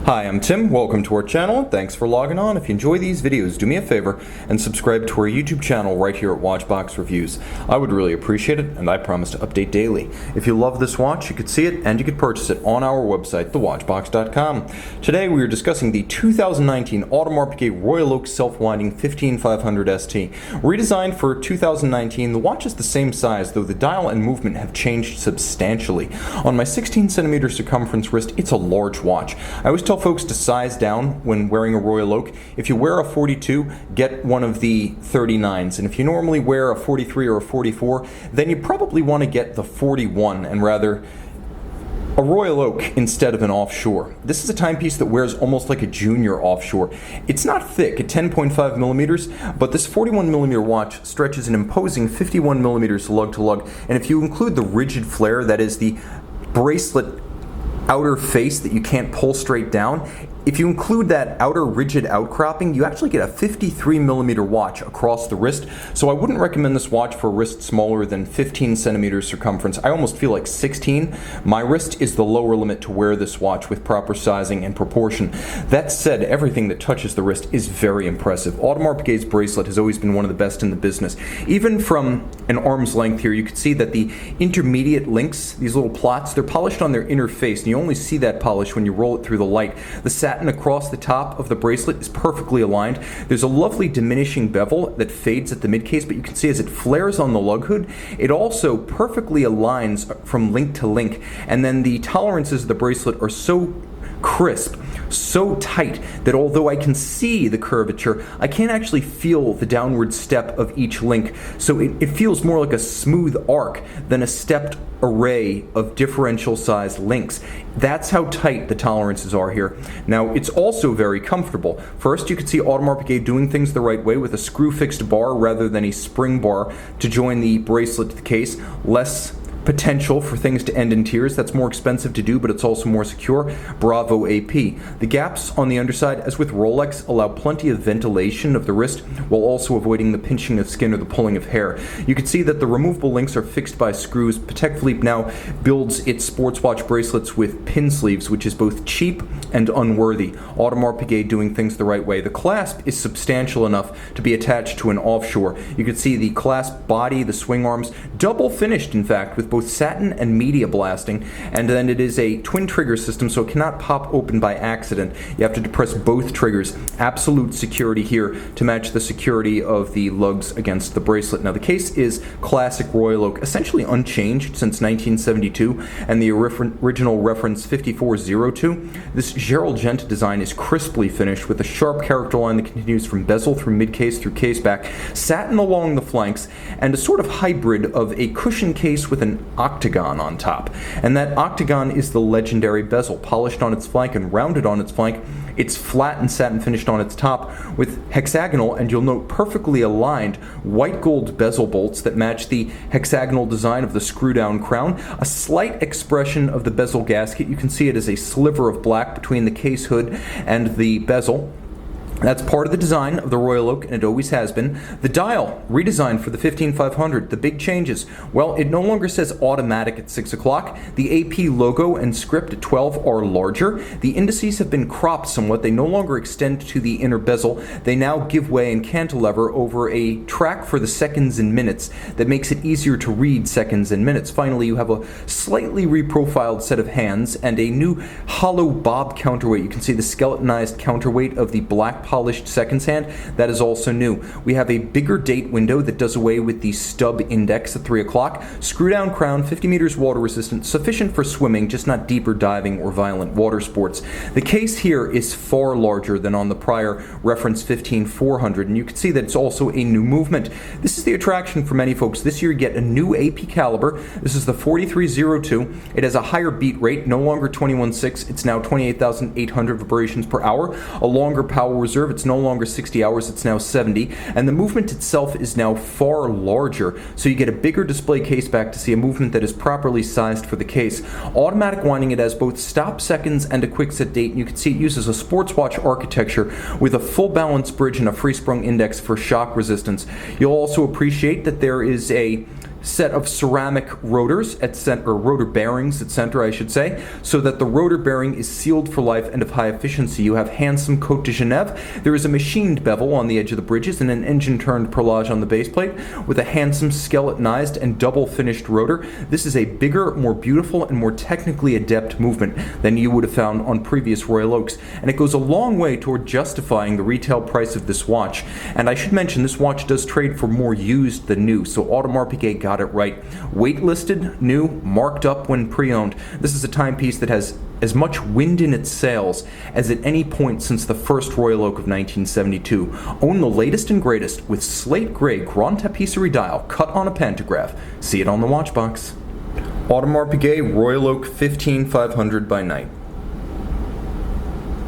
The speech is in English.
Hi, I'm Tim. Welcome to our channel, and thanks for logging on. If you enjoy these videos, do me a favor and subscribe to our YouTube channel right here at Watchbox Reviews. I would really appreciate it, and I promise to update daily. If you love this watch, you could see it and you could purchase it on our website, thewatchbox.com. Today we are discussing the 2019 Audemars Piguet Royal Oak self-winding 15500ST. Redesigned for 2019, the watch is the same size, though the dial and movement have changed substantially. On my 16cm circumference wrist, it's a large watch. I always tell folks to size down when wearing a Royal Oak. If you wear a 42, get one of the 39s, and if you normally wear a 43 or a 44, then you probably want to get the 41 and rather a Royal Oak instead of an offshore. This is a timepiece that wears almost like a junior offshore. It's not thick at 10.5 millimeters, but this 41 millimeter watch stretches an imposing 51 millimeters lug to lug, and if you include the rigid flare, that is the bracelet outer face that you can't pull straight down, if you include that outer rigid outcropping, you actually get a 53 millimeter watch across the wrist. So I wouldn't recommend this watch for a wrist smaller than 15 centimeters circumference. I almost feel like 16. My wrist is the lower limit to wear this watch with proper sizing and proportion. That said, everything that touches the wrist is very impressive. Audemars Piguet's bracelet has always been one of the best in the business. Even from an arm's length here, you can see that the intermediate links, these little plots, they're polished on their inner face, and you only see that polish when you roll it through the light. The satin across the top of the bracelet is perfectly aligned. There's a lovely diminishing bevel that fades at the midcase, but you can see as it flares on the lug hood, it also perfectly aligns from link to link, and then the tolerances of the bracelet are so crisp, so tight, that although I can see the curvature, I can't actually feel the downward step of each link. So it feels more like a smooth arc than a stepped array of differential sized links. That's how tight the tolerances are here. Now, it's also very comfortable. First, you can see Audemars Piguet doing things the right way with a screw fixed bar rather than a spring bar to join the bracelet to the case. Less potential for things to end in tears. That's more expensive to do, but it's also more secure. Bravo AP. The gaps on the underside, as with Rolex, allow plenty of ventilation of the wrist while also avoiding the pinching of skin or the pulling of hair. You can see that the removable links are fixed by screws. Patek Philippe now builds its sports watch bracelets with pin sleeves, which is both cheap and unworthy. Audemars Piguet doing things the right way. The clasp is substantial enough to be attached to an offshore. You can see the clasp body, the swing arms, double finished in fact, with both satin and media blasting, and then it is a twin trigger system, so it cannot pop open by accident. You have to depress both triggers. Absolute security here to match the security of the lugs against the bracelet. Now, the case is classic Royal Oak, essentially unchanged since 1972, and the original reference 5402. This Gerald Gent design is crisply finished with a sharp character line that continues from bezel through midcase through case back, satin along the flanks, and a sort of hybrid of a cushion case with an octagon on top. And that octagon is the legendary bezel, polished on its flank and rounded on its flank. It's flat and satin finished on its top with hexagonal, and you'll note perfectly aligned white gold bezel bolts that match the hexagonal design of the screw down crown. A slight expression of the bezel gasket. You can see it as a sliver of black between the case hood and the bezel. That's part of the design of the Royal Oak, and it always has been. The dial, redesigned for the 15500. The big changes. Well, it no longer says automatic at 6 o'clock. The AP logo and script at 12 are larger. The indices have been cropped somewhat. They no longer extend to the inner bezel. They now give way and cantilever over a track for the seconds and minutes that makes it easier to read seconds and minutes. Finally, you have a slightly reprofiled set of hands and a new hollow bob counterweight. You can see the skeletonized counterweight of the black polished seconds hand. That is also new. We have a bigger date window that does away with the stub index at 3 o'clock. Screw down crown, 50 meters water resistant, sufficient for swimming, just not deeper diving or violent water sports. The case here is far larger than on the prior reference 15400, and you can see that it's also a new movement. This is the attraction for many folks. This year you get a new AP caliber. This is the 4302. It has a higher beat rate, no longer 21.6. It's now 28,800 vibrations per hour. A longer power reserve. It's no longer 60 hours, it's now 70, and the movement itself is now far larger, so you get a bigger display case back to see a movement that is properly sized for the case. Automatic winding, it has both stop seconds and a quick set date, and you can see it uses a sports watch architecture with a full balance bridge and a free sprung index for shock resistance. You'll also appreciate that there is a set of ceramic rotors at center, or rotor bearings at center, I should say, so that the rotor bearing is sealed for life and of high efficiency. You have handsome Côte de Genève. There is a machined bevel on the edge of the bridges and an engine-turned perlage on the base plate with a handsome skeletonized and double-finished rotor. This is a bigger, more beautiful, and more technically adept movement than you would have found on previous Royal Oaks, and it goes a long way toward justifying the retail price of this watch. And I should mention, this watch does trade for more used than new, so Audemars Piguet got it right. Waitlisted, new, marked up when pre-owned. This is a timepiece that has as much wind in its sails as at any point since the first Royal Oak of 1972. Own the latest and greatest with slate gray Grande Tapisserie dial cut on a pantograph. See it on the watch box. Audemars Piguet Royal Oak 15500 by night.